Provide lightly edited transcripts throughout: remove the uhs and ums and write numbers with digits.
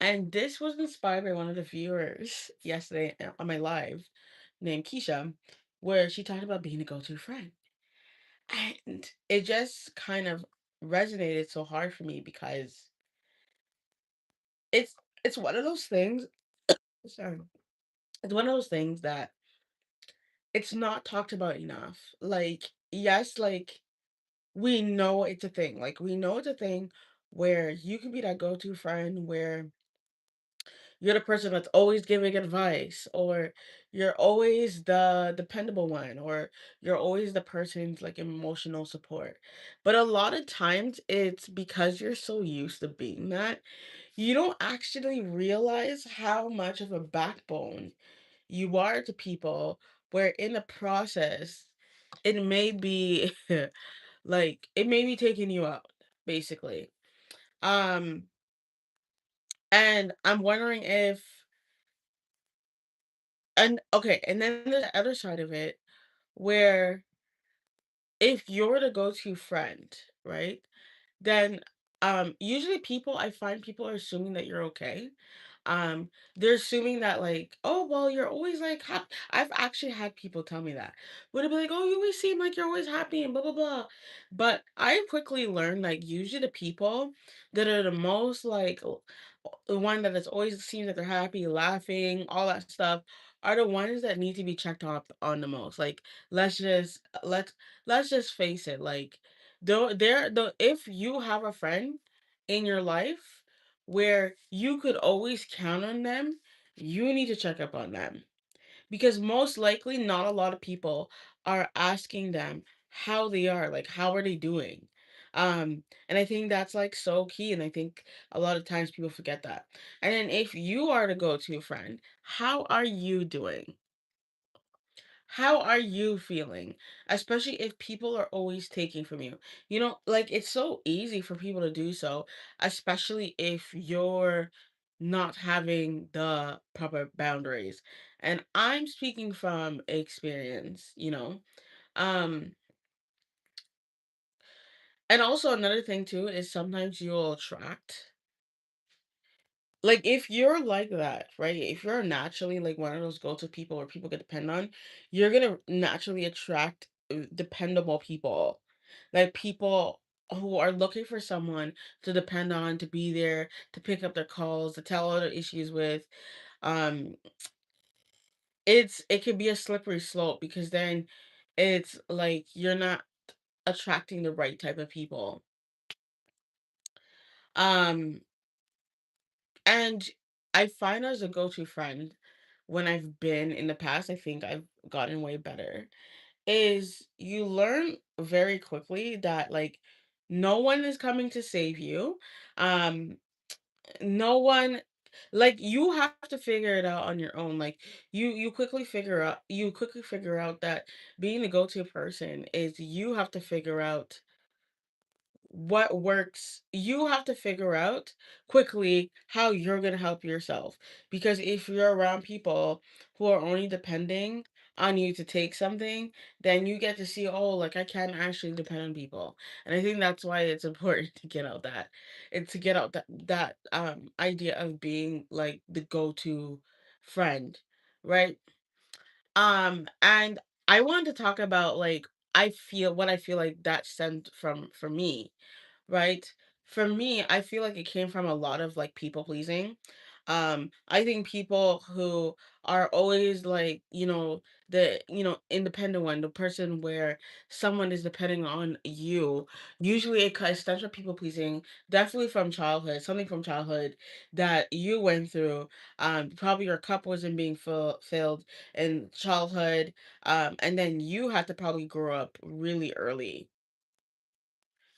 And this was inspired by one of the viewers yesterday on my live named Keisha, where she talked about being a go-to friend. And it just kind of resonated so hard for me because it's it's one of those things, sorry. It's one of those things that it's not talked about enough. Like, yes, like we know it's a thing. Like we know it's a thing where you can be that go-to friend where you're the person that's always giving advice, or you're always the dependable one, or you're always the person's like emotional support. But a lot of times it's because you're so used to being that, you don't actually realize how much of a backbone you are to people, where in the process, it may be like it may be taking you out, basically. Um, and I'm wondering if and okay, and then there's the other side of it where if you're the go-to friend, right? Then usually I find people are assuming that you're okay. They're assuming that like, oh well, you're always like happy. I've actually had people tell me that. Would it be like, oh, you always seem like you're always happy and blah blah blah. But I quickly learned like usually the people that are the most like the one that is always seems that they're happy, laughing, all that stuff, are the ones that need to be checked up on the most. Like, let's just let's just face it. Like, though there the if you have a friend in your life where you could always count on them, you need to check up on them because most likely not a lot of people are asking them how they are, like how are they doing. And I think that's like so key, and I think a lot of times people forget that. And then if you are the go-to friend, how are you doing? How are you feeling? Especially if people are always taking from you. You know, like it's so easy for people to do so, especially if you're not having the proper boundaries. And I'm speaking from experience, you know. Um, and also another thing too is sometimes you'll attract like, if you're like that, right? If you're naturally like one of those go-to people where people can depend on, you're gonna naturally attract dependable people. Like people who are looking for someone to depend on, to be there, to pick up their calls, to tell all their issues with. Um, it could be a slippery slope because then it's like you're not attracting the right type of people. Um, and I find as a go-to friend when I've been in the past, I think I've gotten way better, is you learn very quickly that like no one is coming to save you. Um, no one like you have to figure it out on your own. Like you quickly figure out that being the go-to person is you have to figure out what works. You have to figure out quickly how you're going to help yourself, because if you're around people who are only depending on you to take something, then you get to see, oh, like I can actually depend on people. And I think that's why it's important to get out that and to get out that idea of being like the go-to friend, right? And I wanted to talk about like I feel like that stemmed from for me, right? For me, I feel like it came from a lot of like people pleasing. I think people who are always like, independent one, the person where someone is depending on you, usually it stems from people pleasing, definitely from childhood, something from childhood that you went through. Probably your cup wasn't being filled in childhood. And then you had to probably grow up really early.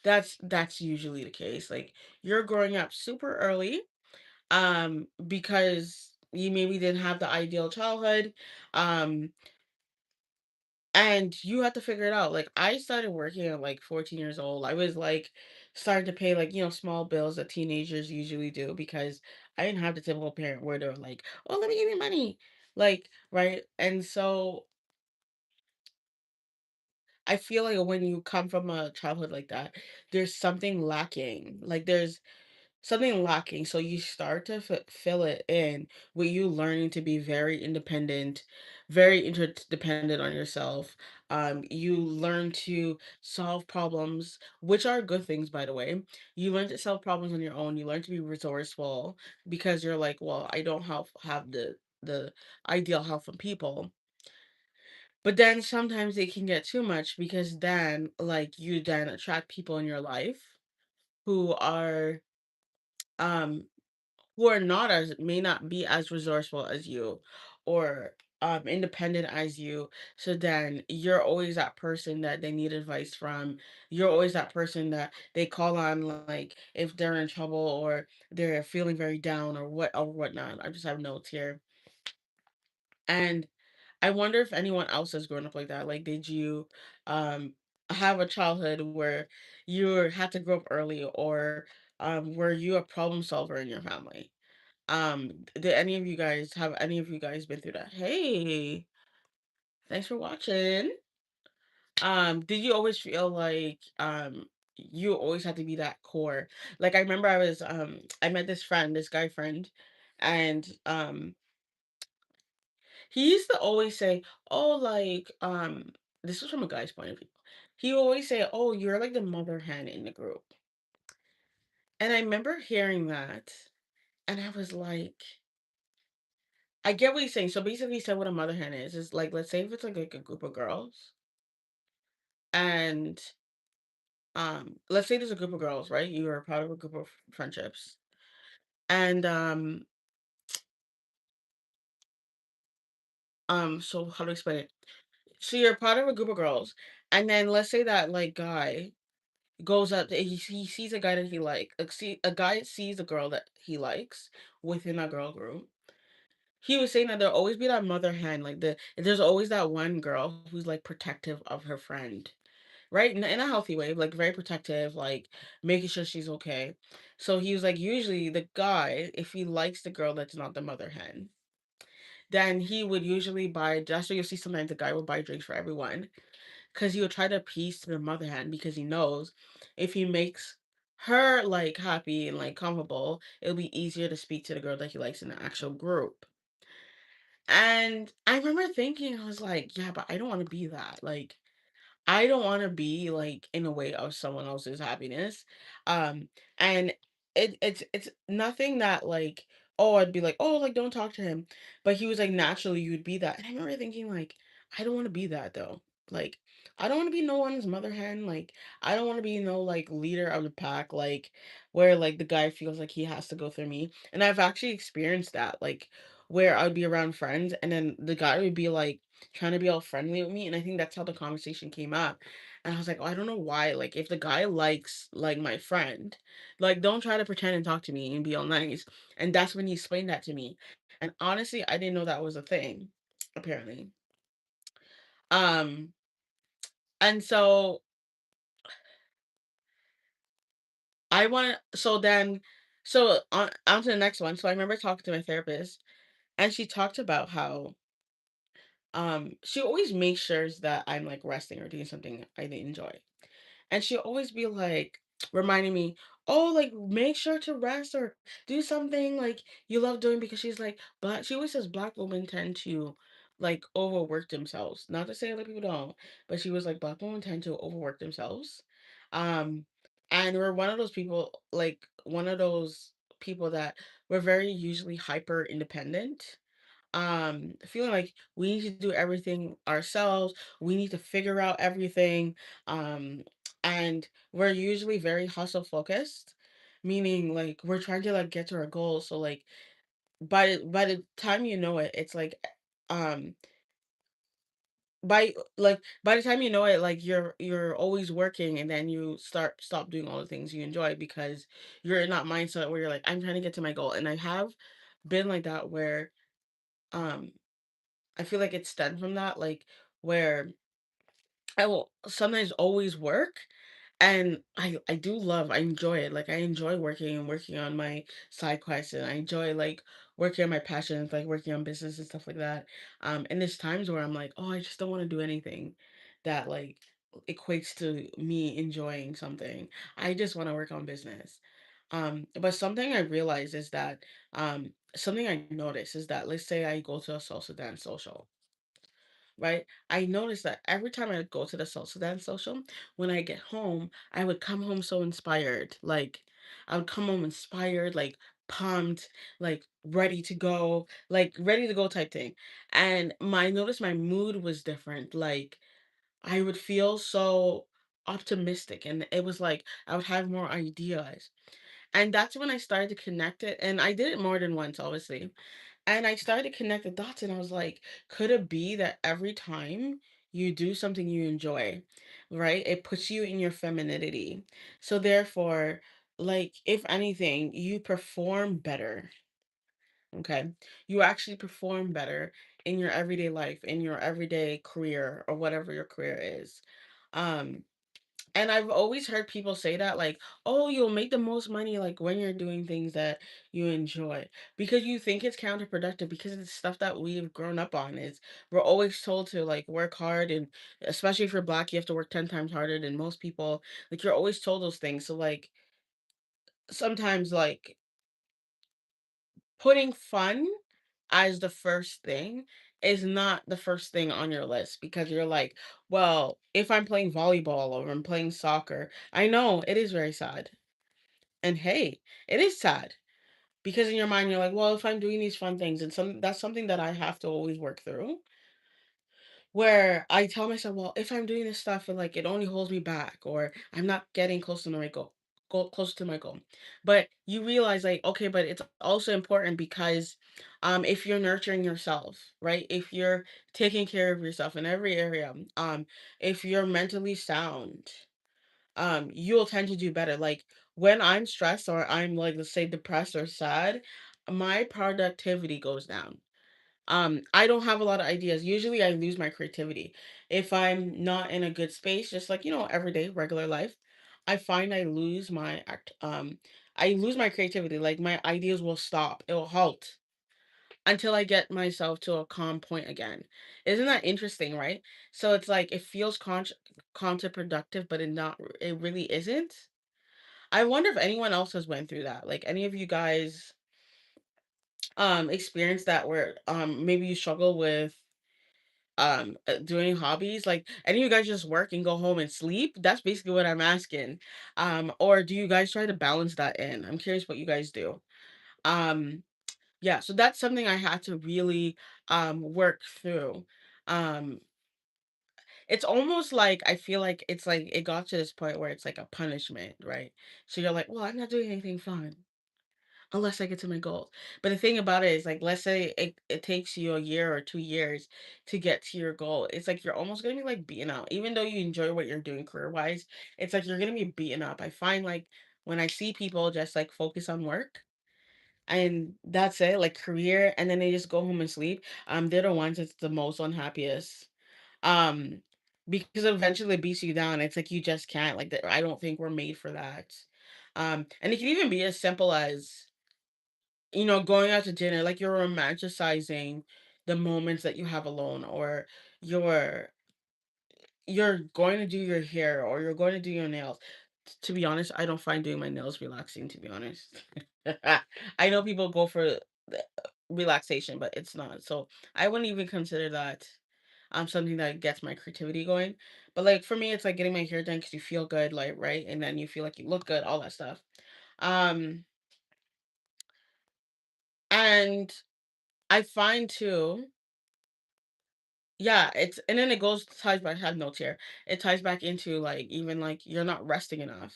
That's usually the case. Like you're growing up super early, because you maybe didn't have the ideal childhood, um, and you have to figure it out. Like I started working at like 14 years old. I was like starting to pay like, small bills that teenagers usually do because I didn't have the typical parent where they're like, "Oh, let me give you money." Like, right? And so I feel like when you come from a childhood like that, there's something lacking. Like something lacking, so you start to fill it in with you learning to be very independent, very interdependent on yourself. You learn to solve problems, which are good things, by the way. You learn to solve problems on your own. You learn to be resourceful because you're like, well, I don't have the ideal help from people. But then sometimes it can get too much because then, like, you then attract people in your life who are um not as may not be as resourceful as you, or independent as you. So then you're always that person that they need advice from. You're always that person that they call on, like if they're in trouble or they're feeling very down or whatnot. I just have notes here. And I wonder if anyone else has grown up like that. Like, did you um have a childhood where you had to grow up early, or were you a problem solver in your family? Did any of you guys have any of you guys been through that? Hey, thanks for watching. Did you always feel like you always had to be that core? Like, I remember I met this friend, this guy friend, and he used to always say, "Oh, like this was from a guy's point of view. He would always say, "Oh, you're like the mother hen in the group." And I remember hearing that, and I was like, I get what he's saying. So basically, he said what a mother hen is like, let's say if it's like a group of girls, and let's say there's a group of girls, right? You are part of a group of friendships, and so how to explain it? So you're part of a group of girls, and then let's say that like guy goes up, he sees a guy that he see a guy sees a girl that he likes within a girl group. He was saying that there'll always be that mother hen, like there's always that one girl who's like protective of her friend, right? In a healthy way, like very protective, like making sure she's okay. So he was like, usually the guy, if he likes the girl that's not the mother hen, then he would usually buy. That's why you'll see sometimes the guy will buy drinks for everyone because he would try to appease the mother hen because he knows if he makes her like happy and like comfortable, it'll be easier to speak to the girl that he likes in the actual group. And I remember thinking, I was like, yeah, but I don't want to be that. Like, I don't wanna be, like, in a way of someone else's happiness, um, and it's nothing that, like, oh, I'd be like, "Oh, like, don't talk to him," but he was like, "Naturally, you would be that," and I remember thinking, like, "I don't wanna be that, though." Like, I don't wanna be no one's mother hen, like, I don't wanna be no, like, leader of the pack, like, where, like, the guy feels like he has to go through me, and I've actually experienced that, like, where I'd be around friends, and then the guy would be, like, trying to be all friendly with me, and I think that's how the conversation came up. And I was like, "Oh, I don't know why. Like, if the guy likes like my friend, like don't try to pretend and talk to me and be all nice." And that's when he explained that to me. And honestly, I didn't know that was a thing, apparently. Um, and so I want so then so on to the next one. So I remember talking to my therapist, and she talked about how she always makes sure that I'm like resting or doing something I enjoy. And she'll always be like reminding me, "Oh, like make sure to rest or do something like you love doing," because she's like black. She always says black women tend to like overwork themselves. Not to say other people don't, but she was like black women tend to overwork themselves. Um, and we're one of those people, like one of those people that we're very usually hyper independent, feeling like we need to do everything ourselves, we need to figure out everything, um and we're usually very hustle focused, meaning like we're trying to like get to our goals. So like by the time you know it, it's like um by the time you know it, like you're always working, and then you stop doing all the things you enjoy because you're in that mindset where you're like, I'm trying to get to my goal. And I have been like that where um I feel like it stemmed from that, like, where I will sometimes always work, and I enjoy it. Like, I enjoy working and working on my side quests, and I enjoy, like, working on my passions, like, working on business and stuff like that. And there's times where I'm like, "Oh, I just don't wanna do anything that, like, equates to me enjoying something. I just wanna work on business." But something I realize is that something I notice is that let's say I go to a salsa dance social, right? I noticed that every time I go to the salsa dance social, when I get home, I would come home so inspired. Like I would come home inspired, like pumped, like ready to go type thing. And my I noticed my mood was different. Like I would feel so optimistic and it was like I would have more ideas. And that's when I started to connect it. And I did it more than once, obviously. And I started to connect the dots and I was like, could it be that every time you do something you enjoy, right? It puts you in your femininity. So therefore, like if anything, you perform better. Okay. You actually perform better in your everyday life, in your everyday career or whatever your career is. Um and I've always heard people say that, like, oh, you'll make the most money like when you're doing things that you enjoy. Because you think it's counterproductive because it's stuff that we've grown up on. Is we're always told to like work hard and especially if you're black, you have to work 10 times harder than most people. Like you're always told those things. So like sometimes like putting fun as the first thing is not the first thing on your list because you're like, well, if I'm playing volleyball or I'm playing soccer, I know it is very sad. And hey, it is sad because in your mind you're like, well, if I'm doing these fun things and that's something that I have to always work through. Where I tell myself, well, if I'm doing this stuff and like it only holds me back or I'm not getting close to my goal close to my goal. But you realize like, okay, but it's also important because if you're nurturing yourself, right? If you're taking care of yourself in every area, if you're mentally sound, you'll tend to do better. Like when I'm stressed or I'm like let's say depressed or sad, my productivity goes down. I don't have a lot of ideas. Usually I lose my creativity. If I'm not in a good space, just like, everyday regular life, I find I lose my creativity. Like my ideas will stop. It will halt until I get myself to a calm point again. Isn't that interesting, right? So it's like it feels counterproductive, but it really isn't. I wonder if anyone else has went through that. Like any of you guys experience that where maybe you struggle with doing hobbies like any of you guys just work and go home and sleep, that's basically what I'm asking. Or do you guys try to balance that in? I'm curious what you guys do. um yeah, so that's something I had to really work through. um it's almost like I feel like it's like it got to this point where it's like a punishment, right? So you're like, well, I'm not doing anything fun unless I get to my goals. But the thing about it is like let's say it takes you a year or 2 years to get to your goal. It's like you're almost gonna be like beaten out. Even though you enjoy what you're doing career wise, it's like you're gonna be beaten up. I find like when I see people just like focus on work and that's it, like career, and then they just go home and sleep, they're the ones that's the most unhappiest. Um because eventually it beats you down. It's like you just can't like I don't think we're made for that. And it can even be as simple as going out to dinner, like you're romanticizing the moments that you have alone, or you're you're going to do your hair, or you're going to do your nails. To be honest, I don't find doing my nails relaxing, to be honest. I know people go for the relaxation, but it's not. So I wouldn't even consider that something that gets my creativity going. But like for me, it's like getting my hair done because you feel good, like right, and then you feel like you look good, all that stuff. Um, and I find too. Yeah, it's and then it goes ties back I have notes here. It ties back into like even like you're not resting enough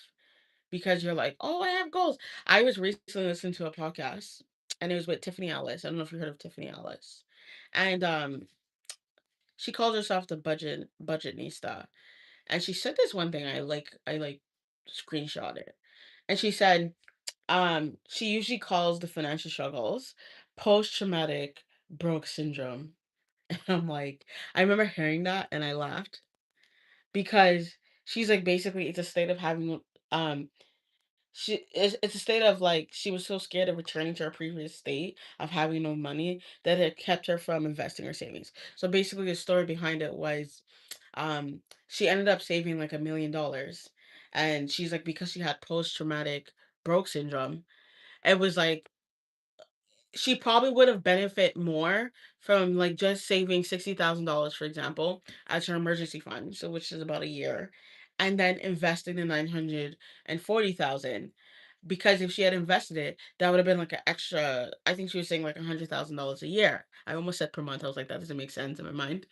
because you're like, oh, I have goals. I was recently listening to a podcast and it was with Tiffany Ellis. I don't know if you heard of Tiffany Ellis. And she calls herself the budgetnista. And she said this one thing I like screenshot it. And she said, she usually calls the financial struggles post traumatic broke syndrome. I'm like, I remember hearing that and I laughed because she's like basically it's a state of having um it's a state of like she was so scared of returning to her previous state of having no money that it kept her from investing her savings. So basically the story behind it was um she ended up saving like $1 million, and she's like because she had post traumatic broke syndrome, it was like she probably would have benefit more from like just saving $60,000, for example, as her emergency fund, so which is about a year, and then investing the 940,000. Because if she had invested it, that would have been like an extra, I think she was saying like $100,000 a year. I almost said per month. I was like, that doesn't make sense in my mind.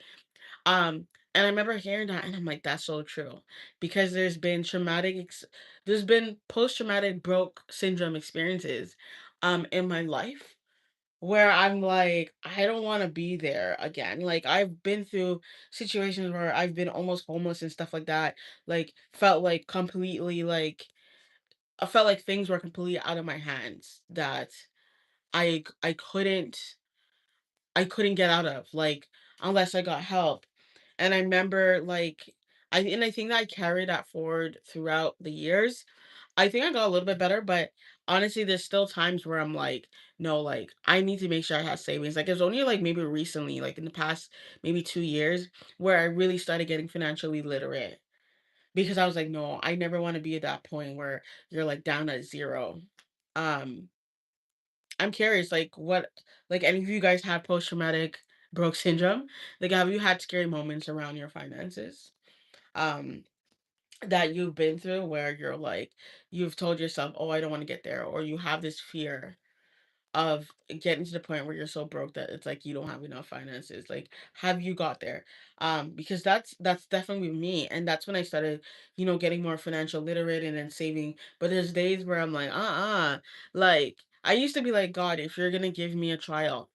And I remember hearing that and I'm like, that's so true. Because there's been post-traumatic broke syndrome experiences in my life where I'm like, I don't want to be there again. Like I've been through situations where I've been almost homeless and stuff like that. Like felt like completely like I felt like things were completely out of my hands that I I couldn't get out of, like, unless I got help. And I remember, like, I think that I carried that forward throughout the years. I think I got a little bit better, but honestly, there's still times where I'm like, no, like, I need to make sure I have savings. Like, it's only like maybe recently, like in the past maybe 2 years, where I really started getting financially literate because I was like, no, I never want to be at that point where you're like down at zero. Um, I'm curious, like like any of you guys have post traumatic broke syndrome? Like, have you had scary moments around your finances? Um, that you've been through where you're like, you've told yourself, oh, I don't want to get there, or you have this fear of getting to the point where you're so broke that it's like you don't have enough finances. Like, have you got there? Because that's definitely me. And that's when I started, getting more financial literate and then saving. But there's days where I'm like, like I used to be like, God, if you're gonna give me a trial,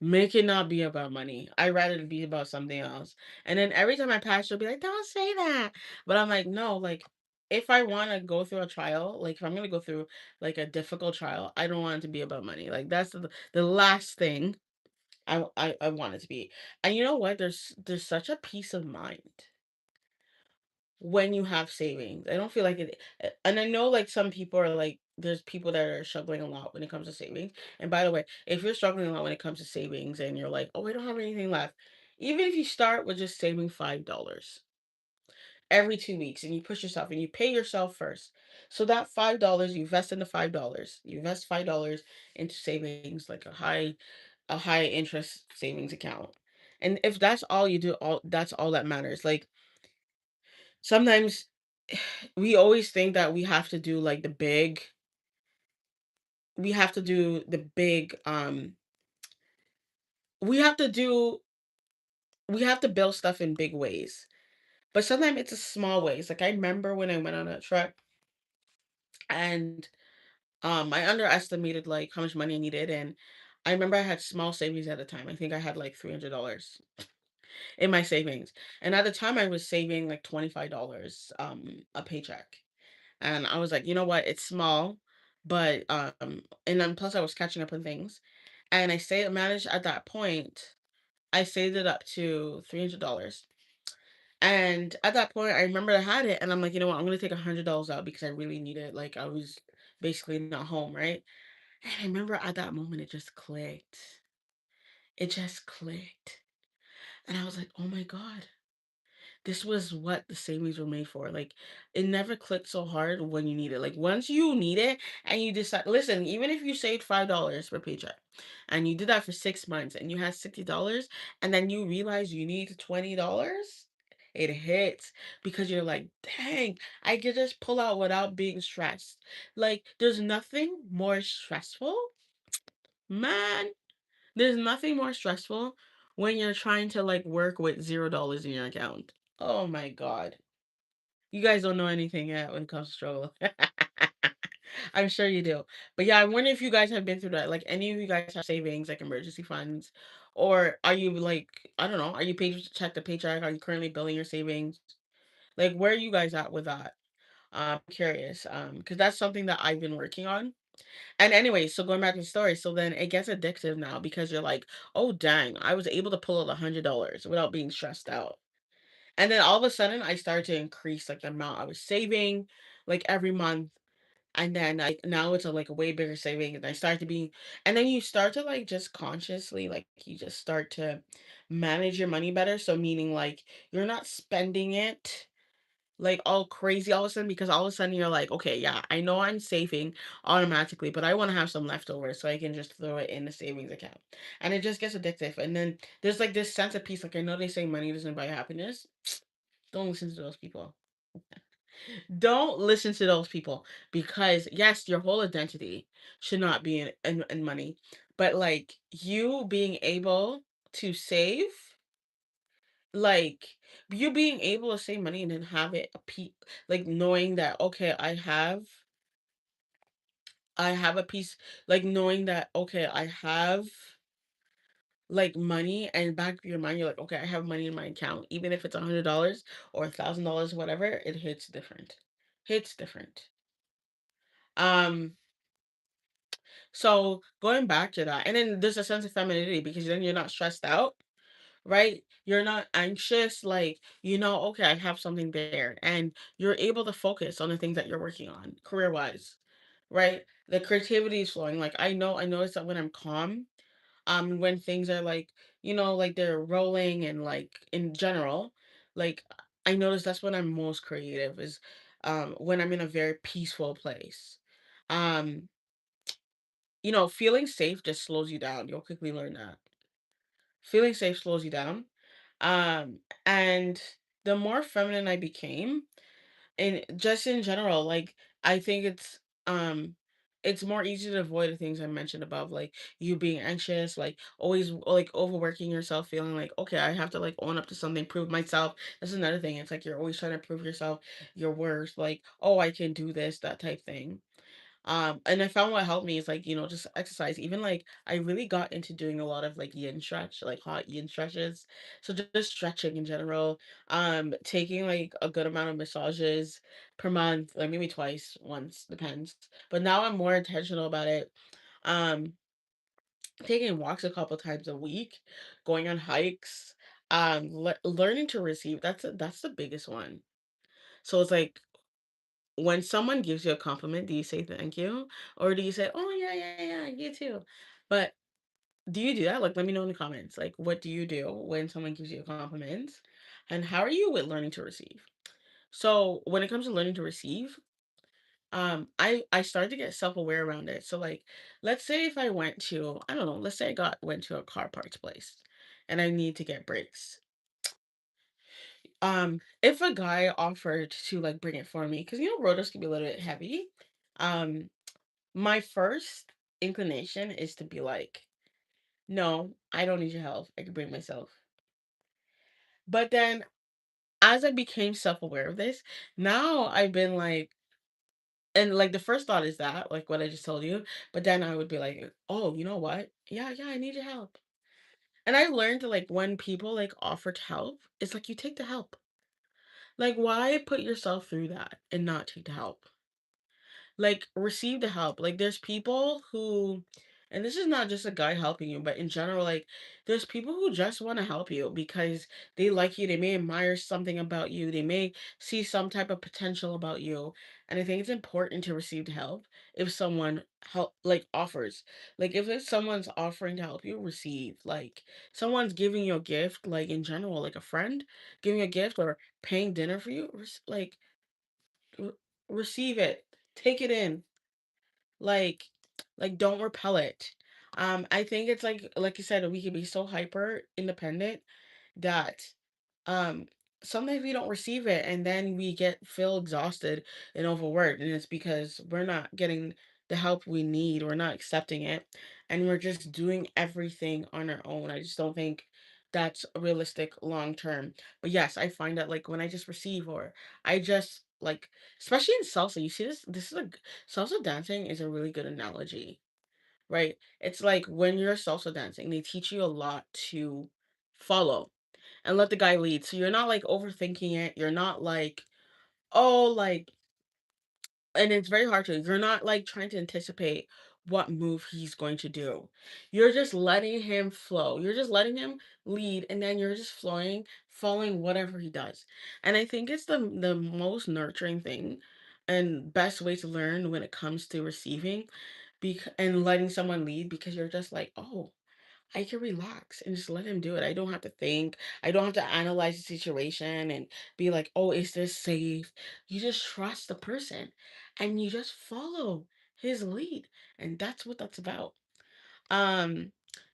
make it not be about money. I'd rather it be about something else. And then every time my pastor will be like, don't say that. But I'm like, no, like if I want to go through a trial, like if I'm going to go through like a difficult trial, I don't want it to be about money. Like that's the last thing I want it to be. And you know what? There's such a peace of mind when you have savings. I don't feel like it, and I know like some people are like there's people that are struggling a lot when it comes to savings. And by the way, if you're struggling a lot when it comes to savings and you're like, "Oh, I don't have anything left." Even if you start with just saving $5 every 2 weeks and you push yourself and you pay yourself first. So that $5 you invest in the $5. You invest $5 into savings like a high interest savings account. And if that's all you do, all that's all that matters. Like sometimes we always think that we have to do the big we have to do we have to build stuff in big ways. But sometimes it's a small ways. Like I remember when I went on a trip and I underestimated like how much money I needed and I remember I had small savings at the time. I think I had like $300 in my savings. And at the time I was saving like $25 a paycheck. And I was like, "You know what? It's small, but, and then plus I was catching up on things." And I managed at that point, I saved it up to $300. And at that point, I remember I had it and I'm like, "You know what? I'm gonna take $100 out because I really need it." Like I was basically not home, right? And I remember at that moment it just clicked. It just clicked. And I was like, "Oh my God. This was what the savings were made for." Like, it never clicked so hard when you need it. Like, once you need it and you decide, listen, even if you saved $5 per paycheck and you did that for 6 months and you had $60 and then you realize you need $20, it hits because you're like, dang, I could just pull out without being stressed. Like, there's nothing more stressful, man. There's nothing more stressful when you're trying to like work with $0 in your account. Oh my God. You guys don't know anything yet when it comes to struggle. I'm sure you do. But yeah, I wonder if you guys have been through that. Like any of you guys have savings, like emergency funds, or are you like, I don't know, are you paycheck to paycheck? Are you currently building your savings? Like where are you guys at with that? I'm curious. Because that's something that I've been working on. And anyway, so going back to the story, so then it gets addictive now because you're like, oh dang, I was able to pull out $100 without being stressed out. And then all of a sudden, I started to increase like the amount I was saving, like every month. And then like now it's like a way bigger saving. And I start to be, and then you start to like just consciously, like you just start to manage your money better. So meaning like you're not spending it like all crazy all of a sudden because all of a sudden you're like, okay, yeah, I know I'm saving automatically, but I want to have some leftovers so I can just throw it in the savings account. And it just gets addictive. And then there's like this sense of peace. Like I know they say money doesn't buy happiness. Don't listen to those people. Don't listen to those people because yes, your whole identity should not be in money. But like you being able to save, like you being able to save money and then have it a like knowing that okay, I have a piece, like knowing that okay, I have like money and back of your mind you're like okay, I have money in my account even if it's $100 or $1,000, whatever, it hits different. Hits different. Um So going back to that, and then there's a sense of femininity because then you're not stressed out, right? You're not anxious, like, okay, I have something there, and you're able to focus on the things that you're working on career wise, right? The creativity is flowing. Like, I notice that when I'm calm, when things are like, like they're rolling and like in general, like, I notice that's when I'm most creative is when I'm in a very peaceful place. Um, feeling safe just slows you down. You'll quickly learn that. Feeling safe slows you down. And the more feminine I became, and just in general, like I think it's more easy to avoid the things I mentioned above, like you being anxious, like always like overworking yourself, feeling like, okay, I have to like own up to something, prove myself. That's another thing. It's like you're always trying to prove yourself, your worth, like, oh, I can do this, that type thing. And I found what helped me is like, just exercise. Even like I really got into doing a lot of like yin stretch, like hot yin stretches. So just stretching in general. Taking like a good amount of massages per month, like maybe twice, once, depends. But now I'm more intentional about it. Um, Taking walks a couple times a week, going on hikes, learning to receive. That's the biggest one. So it's like when someone gives you a compliment, do you say thank you? Or do you say, oh, yeah, yeah, yeah, you too? But do you do that? Like, let me know in the comments. Like, what do you do when someone gives you a compliment? And how are you with learning to receive? So, when it comes to learning to receive, I started to get self-aware around it. So, like, let's say if I went to, I don't know, let's say I went to a car parts place and I need to get brakes. If a guy offered to like bring it for me, because rotors can be a little bit heavy. Um, My first inclination is to be like, "No, I don't need your help. I can bring myself." But then as I became self-aware of this, now I've been like and like the first thought is that, like what I just told you, but then I would be like, "Oh, you know what? Yeah, yeah, I need your help." And I learned that like when people like offer to help, it's like you take the help. Like why put yourself through that and not take the help? Like receive the help. Like there's people who, and this is not just a guy helping you, but in general, like there's people who just want to help you because they like you, they may admire something about you, they may see some type of potential about you. And I think it's important to receive the help if someone help like offers. Like if it's someone's offering to help you, receive. Like someone's giving you a gift, like in general, like a friend giving you a gift or paying dinner for you, like re- receive it. Take it in, like don't repel it. I think it's like you said, we can be so hyper independent that um sometimes we don't receive it and then we feel exhausted and overworked, and it's because we're not getting the help we need, we're not accepting it, and we're just doing everything on our own. I just don't think that's realistic long term. But yes, I find that like when I just receive, or I just like, especially in salsa, you see this is salsa dancing is a really good analogy, right? It's like when you're salsa dancing, they teach you a lot to follow and let the guy lead. So you're not like overthinking it. You're not like, oh, like, and it's very hard to, you're not like trying to anticipate what move he's going to do. You're just letting him flow. You're just letting him lead, and then you're just flowing, following whatever he does. And I think it's the most nurturing thing and best way to learn when it comes to receiving and letting someone lead because you're just like, oh, I can relax and just let him do it. I don't have to think. I don't have to analyze the situation and be like, oh, is this safe? You just trust the person and you just follow his lead. And that's what that's about. Um,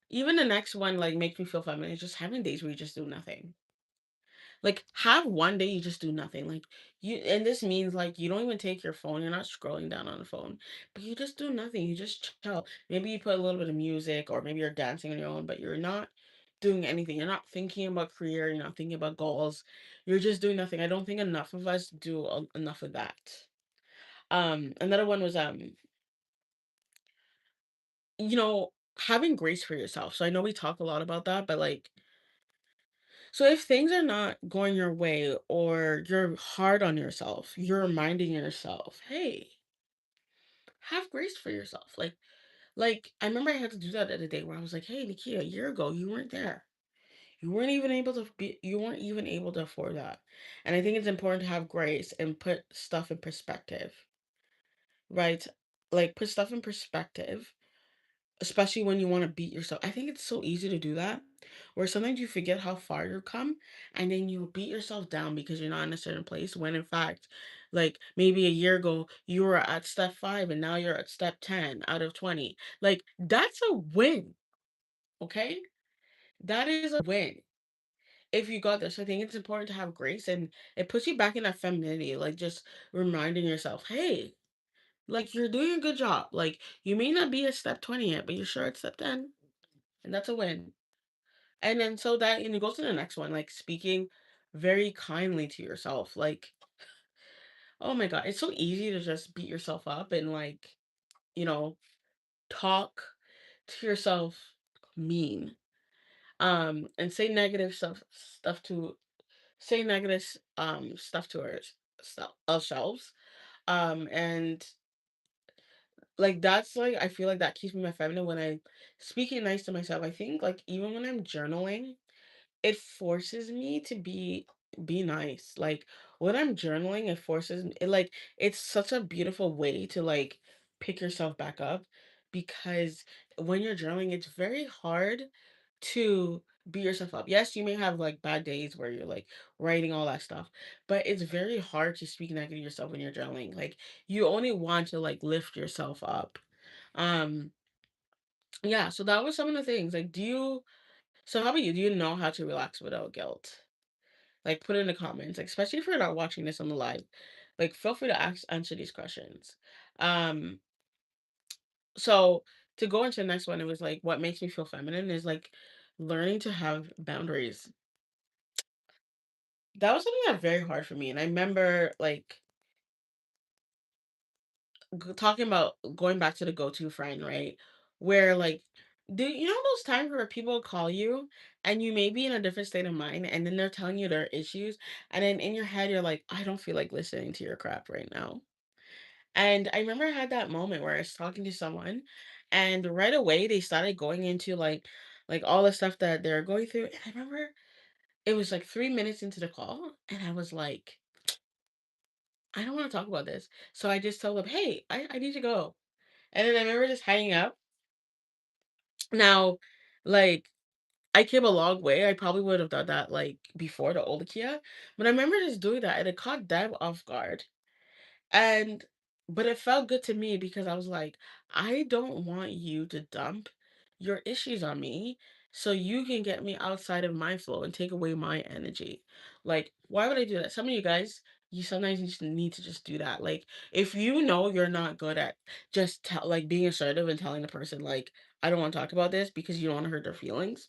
Even the next one like makes me feel feminine. It's just having days where you just do nothing. Like have one day you just do nothing. Like you and this means like you don't even take your phone, you're not scrolling down on the phone, but you just do nothing. You just chill. Maybe you put a little bit of music or maybe you're dancing on your own, but you're not doing anything. You're not thinking about career, you're not thinking about goals. You're just doing nothing. I don't think enough of us do enough of that. Another one was having grace for yourself. So I know we talk a lot about that, but like so if things are not going your way or you're hard on yourself, you're reminding yourself, hey, have grace for yourself. Like I remember I had to do that at a day where I was like, hey, Nikia, a year ago you weren't there. You weren't even able to afford that. And I think it's important to have grace and put stuff in perspective, right? Like put stuff in perspective, especially when you want to beat yourself. I think it's so easy to do that, where sometimes you forget how far you've come and then you beat yourself down because you're not in a certain place when in fact, like maybe a year ago you were at step 5 and now you're at step 10 out of 20. Like that's a win, okay? That is a win. If you got this, I think it's important to have grace and it puts you back in that femininity, like just reminding yourself, hey, like you're doing a good job. Like you may not be at step 20 yet, but you're sure at step 10. And that's a win. And then so that and you go to the next one, like speaking very kindly to yourself. Like, oh my God, it's so easy to just beat yourself up and like, you know, talk to yourself mean. And say negative stuff to ourselves. And like that's like I feel like that keeps me my feminine when I speaking nice to myself. I think like even when I'm journaling, it forces me to be nice. Like when I'm journaling, it forces me it like it's such a beautiful way to like pick yourself back up because when you're journaling, it's very hard to beat yourself up. Yes, you may have like bad days where you're like writing all that stuff, but it's very hard to speak negative to yourself when you're journaling. Like you only want to like lift yourself up. Um yeah, so that was some of the things. Like so how about you? Do you know how to relax without guilt? Like, put it in the comments, like, especially if you're not watching this on the live. Like, feel free to answer these questions. Um, so to go into the next one, it was like, what makes me feel feminine is like learning to have boundaries. That was something that very hard for me. And I remember like talking about going back to the go-to friend, right? Where like, do you know those times where people call you and you may be in a different state of mind and then they're telling you their issues and then in your head you're like, I don't feel like listening to your crap right now. And I remember I had that moment where I was talking to someone and right away they started going into like all the stuff that they're going through. And I remember it was like 3 minutes into the call and I was like, I don't want to talk about this. So I just told them, hey, I need to go. And then I remember just hanging up. Now, like, I came a long way. I probably would have done that like before the old Kia, but I remember just doing that and it caught them off guard. And but it felt good to me because I was like, I don't want you to dump your issues on me so you can get me outside of my flow and take away my energy. Like, why would I do that? Some of you guys, you sometimes just need to just do that. Like, if you know you're not good at just tell like being assertive and telling the person like, I don't want to talk about this because you don't want to hurt their feelings,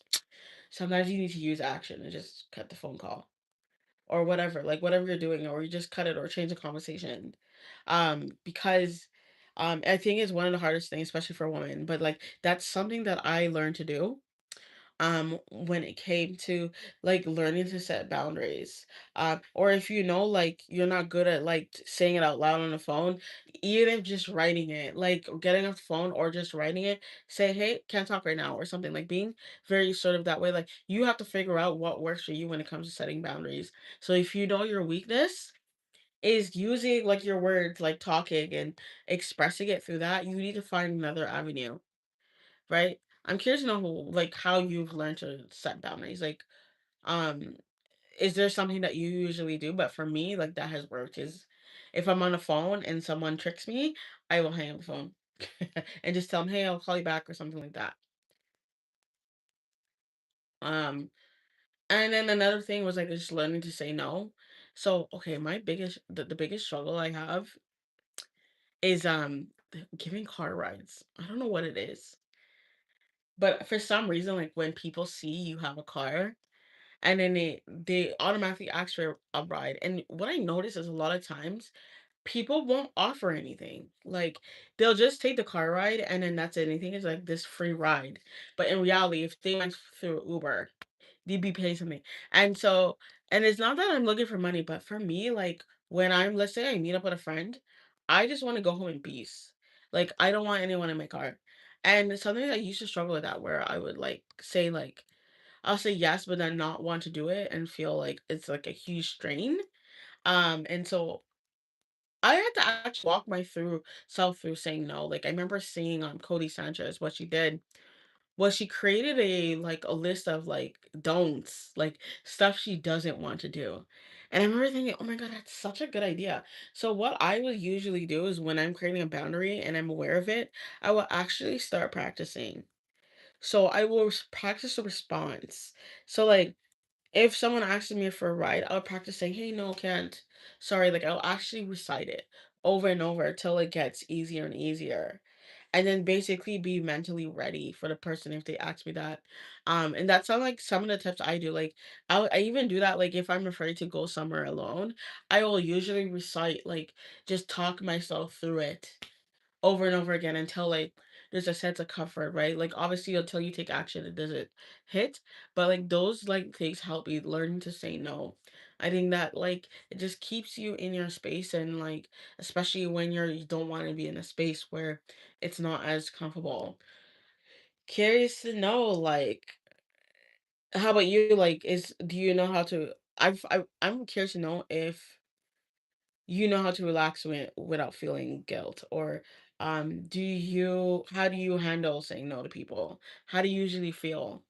sometimes you need to use action and just cut the phone call or whatever, like whatever you're doing, or you just cut it or change the conversation. Because I think it's one of the hardest things, especially for a woman, but like that's something that I learned to do when it came to like learning to set boundaries, or if you know like you're not good at like saying it out loud on the phone, even if just writing it, like getting off the phone or just writing it, say hey, can't talk right now or something, like being very sort of that way. Like you have to figure out what works for you when it comes to setting boundaries. So if you know your weakness is using like your words, like talking and expressing it through that, you need to find another avenue, right? I'm curious to know like how you've learned to set boundaries. Like, um, is there something that you usually do? But for me, like that has worked. Is if I'm on the phone and someone tricks me, I will hang up the phone and just tell them, "Hey, I'll call you back" or something like that. Um, and then another thing was like just learning to say no. So, okay, the biggest struggle I have is giving car rides. I don't know what it is. But for some reason, like when people see you have a car and then they automatically ask for a ride. And what I notice is a lot of times people won't offer anything. Like they'll just take the car ride and then that's it. Anything is like this free ride. But in reality, if they went through Uber, they'd be paying something. And so, and it's not that I'm looking for money, but for me, like when I'm, let's say I meet up with a friend, I just want to go home in peace. Like I don't want anyone in my car. And it's something I used to struggle with that where I would like say like I'll say yes, but then not want to do it and feel like it's like a huge strain. And so I had to actually walk my through self through saying no. Like I remember seeing Cody Sanchez, what she did was she created a list of like don'ts, like stuff she doesn't want to do. And I remember thinking, oh my God, that's such a good idea. So what I would usually do is when I'm creating a boundary and I'm aware of it, I will actually start practicing. So I will practice the response. So like if someone asks me for a ride, I'll practice saying, "Hey, no, can't. Sorry." Like I'll actually recite it over and over until it gets easier and easier. And then basically be mentally ready for the person if they ask me that. And that's not like some of the tips I do. Like I even do that like if I'm afraid to go somewhere alone, I will usually recite like just talk myself through it over and over again until like there's a sense of comfort, right? Like obviously until you take action it doesn't hit, but like those like things help you learn to say no. I think that like it just keeps you in your space and like especially when you don't want to be in a space where it's not as comfortable. Curious to know like how about you like is do you know how to I'm curious to know if you know how to relax without feeling guilt or do you how do you handle saying no to people? How do you usually feel?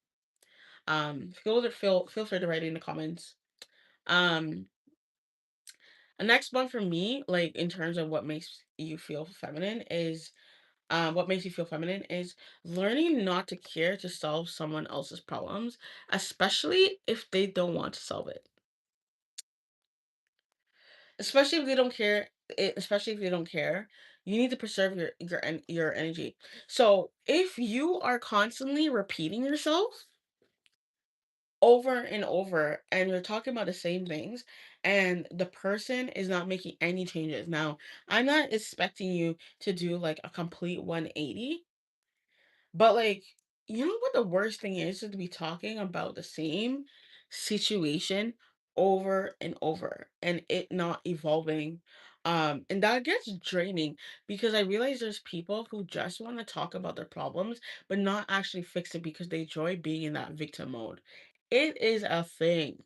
Feel free to write in the comments. um the next one for me like in terms of what makes you feel feminine is what makes you feel feminine is learning not to care to solve someone else's problems, especially if they don't want to solve it. Especially if they don't care, especially if they don't care, you need to preserve your energy. So if you are constantly repeating yourself over and over and you're talking about the same things and the person is not making any changes. Now, I'm not expecting you to do like a complete 180. But like, you know what the worst thing is to be talking about the same situation over and over and it not evolving. And that gets draining because I realize there's people who just want to talk about their problems but not actually fix it because they enjoy being in that victim mode. It is a thing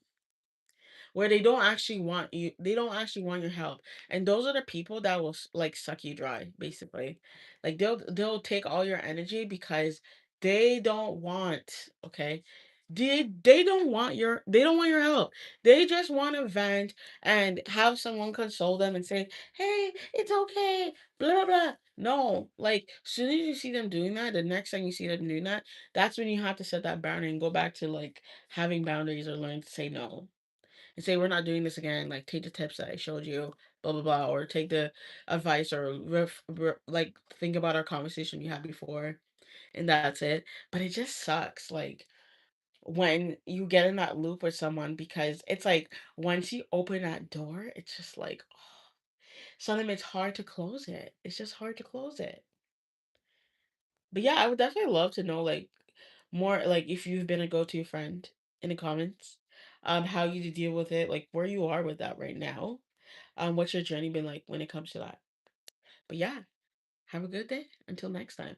where they don't actually want your help. And those are the people that will like suck you dry basically. Like they'll take all your energy because they don't want, okay, they don't want your help. They just want to vent and have someone console them and say, hey, it's okay, blah blah blah. No, like soon as you see them doing that, the next time you see them doing that, that's when you have to set that boundary and go back to like having boundaries or learn to say no and say we're not doing this again. Like take the tips that I showed you, blah blah blah, or take the advice or like think about our conversation we had before, and that's it. But it just sucks, like when you get in that loop with someone because it's like once you open that door, it's just like sometimes it's hard to close it. It's just hard to close it. But yeah, I would definitely love to know like more like if you've been a go-to friend in the comments, how you deal with it, like where you are with that right now. What's your journey been like when it comes to that? But yeah, have a good day. Until next time.